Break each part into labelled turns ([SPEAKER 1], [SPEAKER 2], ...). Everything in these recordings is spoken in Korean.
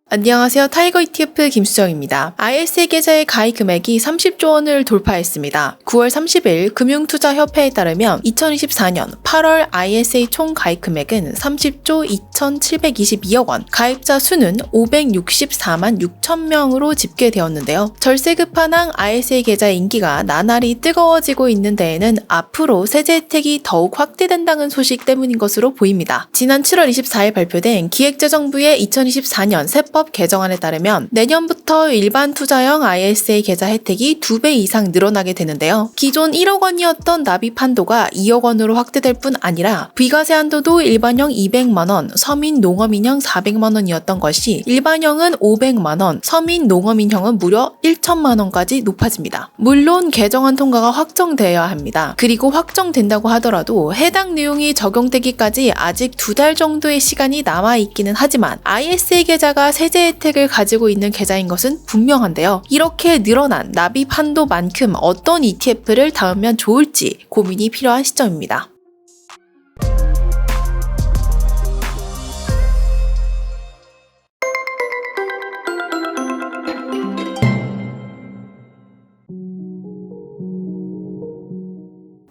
[SPEAKER 1] 안녕하세요. 타이거 ETF 김수정입니다. ISA 계좌의 가입 금액이 30조 원을 돌파했습니다. 9월 30일 금융투자협회에 따르면 2024년 8월 ISA 총 가입 금액은 30조 2,722억 원, 가입자 수는 564만 6천 명으로 집계되었는데요. 절세 급한항 ISA 계좌의 인기가 나날이 뜨거워지고 있는 데에는 앞으로 세제 혜택이 더욱 확대된다는 소식 때문인 것으로 보입니다. 지난 7월 24일 발표된 기획재정부의 2024년 세법 개정안에 따르면 내년부터 일반 투자형 ISA 계좌 혜택이 2배 이상 늘어나게 되는데요. 기존 1억 원이었던 납입 한도가 2억 원으로 확대될 뿐 아니라 비과세 한도도 일반형 200만 원, 서민 농어민형 400만 원이었던 것이 일반형은 500만 원, 서민 농어민형은 무려 1천만 원까지 높아집니다. 물론 개정안 통과가 확정되어야 합니다. 그리고 확정된다고 하더라도 해당 내용이 적용되기까지 아직 2달 정도의 시간이 남아있기는 하지만 ISA 계좌가 세제 혜택을 가지고 있는 계좌인 것은 분명한데요. 이렇게 늘어난 납입 한도만큼 어떤 ETF를 담으면 좋을지 고민이 필요한 시점입니다.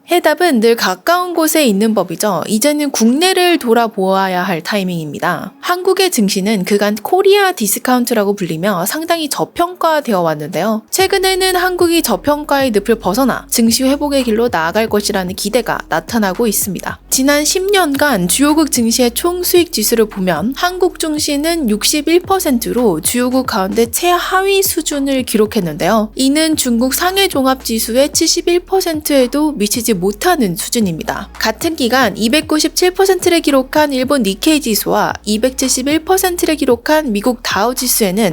[SPEAKER 1] 해답은 늘 가까운 곳에 있는 법이죠. 이제는 국내를 돌아보아야 할 타이밍입니다. 한국의 증시는 그간 코리아 디스카운트라고 불리며 상당히 저평가되어 왔는데요. 최근에는 한국이 저평가의 늪을 벗어나 증시 회복의 길로 나아갈 것이라는 기대가 나타나고 있습니다. 지난 10년간 주요국 증시의 총 수익 지수를 보면 한국 증시는 61%로 주요국 가운데 최하위 수준을 기록했는데요. 이는 중국 상해 종합 지수의 71%에도 미치지 못하는 수준입니다. 같은 기간 297%를 기록한 일본 니케이 지수와 271%를 기록한 미국 다우 지수에는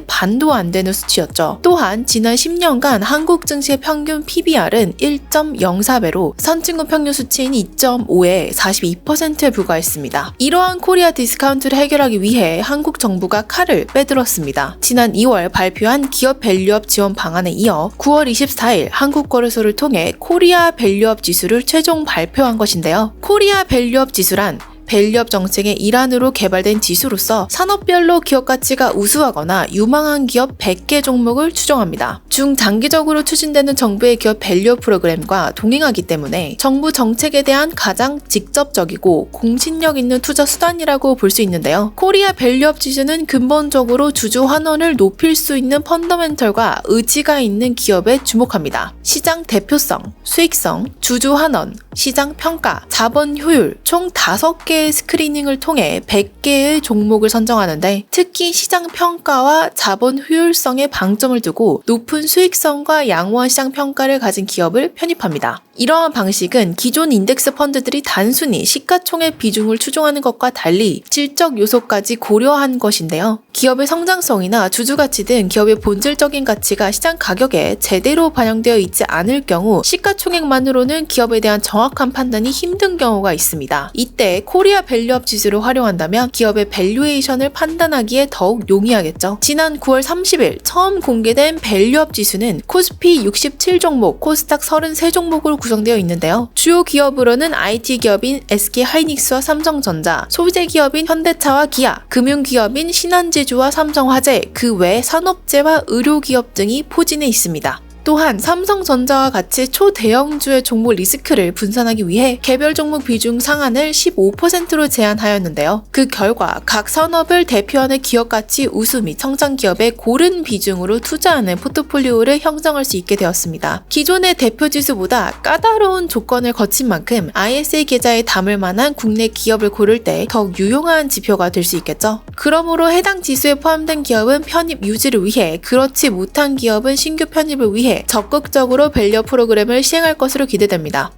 [SPEAKER 1] 반도 안 되는 수치였죠. 또한 지난 10년간 한국 증시의 평균 PBR은 1.04배로 선진국 평균 수치인 2.5에 42%에 불과했습니다. 이러한 코리아 디스카운트를 해결하기 위해 한국 정부가 칼을 빼들었습니다. 지난 2월 발표한 기업 밸류업 지원 방안에 이어 9월 24일 한국거래소를 통해 코리아 밸류업 지수를 최종 발표한 것인데요. 코리아 밸류업 지수란 밸류업 정책의 일환으로 개발된 지수로서 산업별로 기업 가치가 우수하거나 유망한 기업 100개 종목을 추정합니다. 중장기적으로 추진되는 정부의 기업 밸류업 프로그램과 동행하기 때문에 정부 정책에 대한 가장 직접적이고 공신력 있는 투자 수단이라고 볼 수 있는데요. 코리아 밸류업 지수는 근본적으로 주주 환원을 높일 수 있는 펀더멘털과 의지가 있는 기업에 주목합니다. 시장 대표성, 수익성, 주주 환원, 시장 평가, 자본 효율 총 5개의 스크리닝을 통해 100개의 종목을 선정하는데 특히 시장 평가와 자본 효율성에 방점을 두고 높은 수익성과 양호한 시장 평가를 가진 기업을 편입합니다. 이러한 방식은 기존 인덱스 펀드들이 단순히 시가총액 비중을 추종하는 것과 달리 질적 요소까지 고려한 것인데요. 기업의 성장성이나 주주가치 등 기업의 본질적인 가치가 시장 가격에 제대로 반영되어 있지 않을 경우 시가총액만으로는 기업에 대한 정확한 판단이 힘든 경우가 있습니다. 이때 코리아 밸류업 지수를 활용한다면 기업의 밸류에이션을 판단하기에 더욱 용이하겠죠. 지난 9월 30일 처음 공개된 밸류업 지수는 코스피 67종목, 코스닥 33종목으로 구성되어 있는데요. 주요 기업으로는 IT 기업인 SK하이닉스와 삼성전자, 소재 기업인 현대차와 기아, 금융 기업인 신한제주와 삼성화재, 그 외 산업재와 의료기업 등이 포진해 있습니다. 또한 삼성전자와 같이 초대형주의 종목 리스크를 분산하기 위해 개별 종목 비중 상한을 15%로 제한하였는데요. 그 결과 각 산업을 대표하는 기업가치 우수 및 성장 기업의 고른 비중으로 투자하는 포트폴리오를 형성할 수 있게 되었습니다. 기존의 대표지수보다 까다로운 조건을 거친 만큼 ISA 계좌에 담을 만한 국내 기업을 고를 때 더욱 유용한 지표가 될 수 있겠죠. 그러므로 해당 지수에 포함된 기업은 편입 유지를 위해, 그렇지 못한 기업은 신규 편입을 위해 적극적으로 밸류업 프로그램을 시행할 것으로 기대됩니다.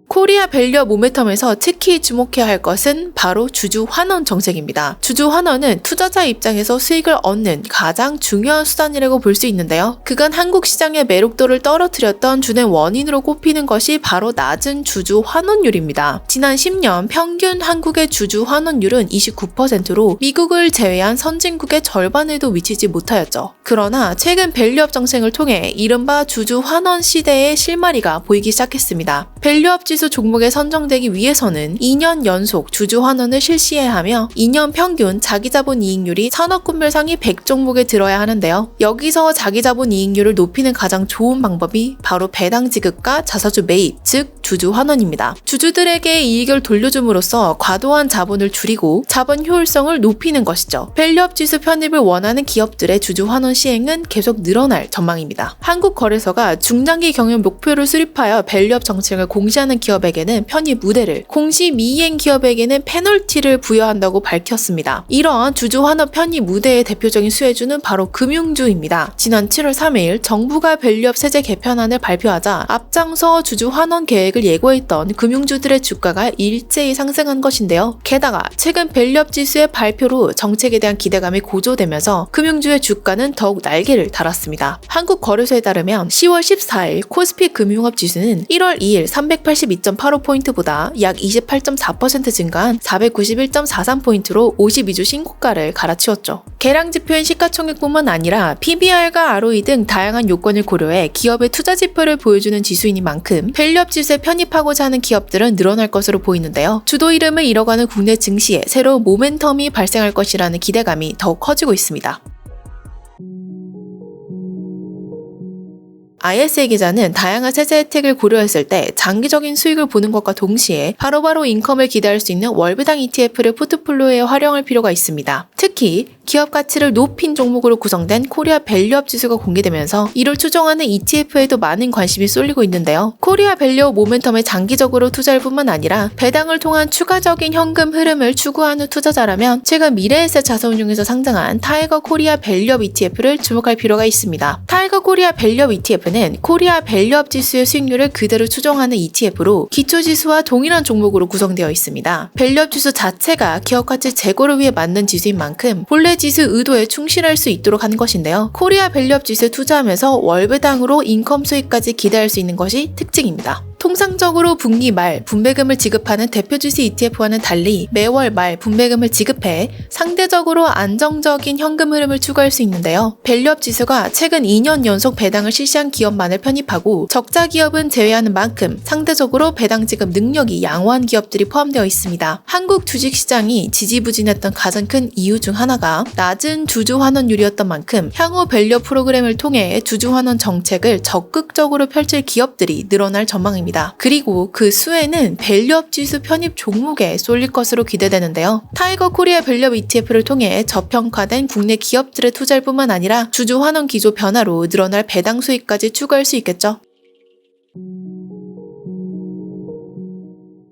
[SPEAKER 1] 코리아 밸류업 모멘텀에서 특히 주목해야 할 것은 바로 주주 환원 정책입니다. 주주 환원은 투자자 입장에서 수익을 얻는 가장 중요한 수단이라고 볼 수 있는데요. 그간 한국 시장의 매력도를 떨어뜨렸던 주된 원인으로 꼽히는 것이 바로 낮은 주주 환원율입니다. 지난 10년 평균 한국의 주주 환원율은 29%로 미국을 제외한 선진국의 절반에도 미치지 못하였죠. 그러나 최근 밸류업 정책을 통해 이른바 주주 환원 시대의 실마리가 보이기 시작했습니다. 밸류업 지수 지수 종목에 선정되기 위해서는 2년 연속 주주 환원을 실시해야 하며 2년 평균 자기자본 이익률이 산업군별 상위 100종목에 들어야 하는데요. 여기서 자기자본 이익률을 높이는 가장 좋은 방법이 바로 배당 지급과 자사주 매입, 즉 주주 환원입니다. 주주들에게 이익을 돌려줌으로써 과도한 자본을 줄이고 자본 효율성을 높이는 것이죠. 밸류업 지수 편입을 원하는 기업들의 주주 환원 시행은 계속 늘어날 전망입니다. 한국거래소가 중장기 경영 목표를 수립하여 밸류업 정책을 공시하는 기업에게는 편입 우대를, 공시 미이행 기업에게는 페널티를 부여한다고 밝혔습니다. 이러한 주주 환원 편입 우대의 대표적인 수혜주는 바로 금융주입니다. 지난 7월 3일 정부가 밸류업 세제 개편안을 발표하자 앞장서 주주 환원 계획을 예고했던 금융주들의 주가가 일제히 상승한 것인데요. 게다가 최근 밸류업 지수의 발표로 정책에 대한 기대감이 고조되면서 금융주의 주가는 더욱 날개를 달았습니다. 한국거래소에 따르면 10월 14일 코스피 금융업 지수는 1월 2일 382.85포인트보다 약 28.4% 증가한 491.43포인트로 52주 신고가를 갈아치웠죠. 계량지표인 시가총액뿐만 아니라 PBR과 ROE 등 다양한 요건을 고려해 기업의 투자 지표를 보여주는 지수인 만큼 밸류업 지수에 편입하고자 하는 기업들은 늘어날 것으로 보이는데요. 주도 이름을 잃어가는 국내 증시에 새로운 모멘텀이 발생할 것이라는 기대감이 더욱 커지고 있습니다. ISA 계좌는 다양한 세제 혜택을 고려했을 때 장기적인 수익을 보는 것과 동시에 바로바로 인컴을 기대할 수 있는 월배당 ETF를 포트폴리오에 활용할 필요가 있습니다. 특히 기업 가치를 높인 종목으로 구성된 코리아 밸류업 지수가 공개되면서 이를 추종하는 ETF에도 많은 관심이 쏠리고 있는데요. 코리아 밸류업 모멘텀에 장기적으로 투자할 뿐만 아니라 배당을 통한 추가적인 현금 흐름을 추구하는 투자자라면 최근 미래에셋 자산운용에서 상장한 타이거 코리아 밸류업 ETF를 주목할 필요가 있습니다. 타이거 코리아 밸류업 ETF는 코리아 밸류업 지수의 수익률을 그대로 추종하는 ETF로 기초지수와 동일한 종목으로 구성되어 있습니다. 밸류업 지수 자체가 기업 가치 제고를 위해 만든 지수인 만큼 본래 지수 의도에 충실할 수 있도록 하는 것인데요. 코리아 밸류업 지수에 투자하면서 월배당으로 인컴 수익까지 기대할 수 있는 것이 특징입니다. 통상적으로 분기 말 분배금을 지급하는 대표지수 ETF와는 달리 매월 말 분배금을 지급해 상대적으로 안정적인 현금 흐름을 추구할 수 있는데요. 밸류업 지수가 최근 2년 연속 배당을 실시한 기업만을 편입하고 적자 기업은 제외하는 만큼 상대적으로 배당 지급 능력이 양호한 기업들이 포함되어 있습니다. 한국 주식시장이 지지부진했던 가장 큰 이유 중 하나가 낮은 주주 환원율이었던 만큼 향후 밸류업 프로그램을 통해 주주 환원 정책을 적극적으로 펼칠 기업들이 늘어날 전망입니다. 그리고 그 수혜는 밸류업 지수 편입 종목에 쏠릴 것으로 기대되는데요. 타이거 코리아 밸류업 ETF를 통해 저평가된 국내 기업들의 투자일 뿐만 아니라 주주 환원 기조 변화로 늘어날 배당 수익까지 추가할 수 있겠죠.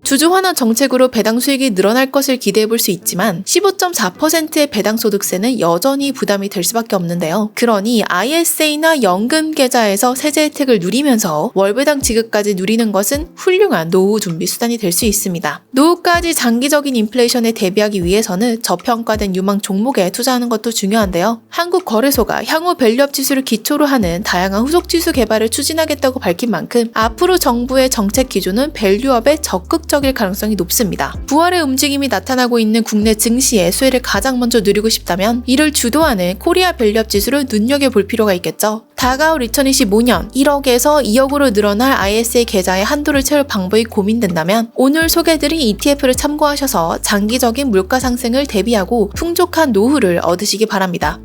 [SPEAKER 1] 주주 환원 정책으로 배당 수익이 늘어날 것을 기대해 볼 수 있지만 15.4%의 배당 소득세는 여전히 부담이 될 수밖에 없는데요. 그러니 ISA나 연금 계좌에서 세제 혜택을 누리면서 월배당 지급까지 누리는 것은 훌륭한 노후 준비 수단이 될 수 있습니다. 노후까지 장기적인 인플레이션에 대비하기 위해서는 저평가된 유망 종목에 투자하는 것도 중요한데요. 한국거래소가 향후 밸류업 지수를 기초로 하는 다양한 후속 지수 개발을 추진하겠다고 밝힌 만큼 앞으로 정부의 정책 기조는 밸류업에 적극적일 가능성이 높습니다. 부활의 움직임이 나타나고 있는 국내 증시의 수혜를 가장 먼저 누리고 싶다면 이를 주도하는 코리아 밸류업 지수를 눈여겨볼 필요가 있겠죠. 다가올 2025년 1억에서 2억으로 늘어날 ISA 계좌의 한도를 채울 방법이 고민된다면 오늘 소개드린 ETF를 참고하셔서 장기적인 물가 상승을 대비하고 풍족한 노후를 얻으시기 바랍니다.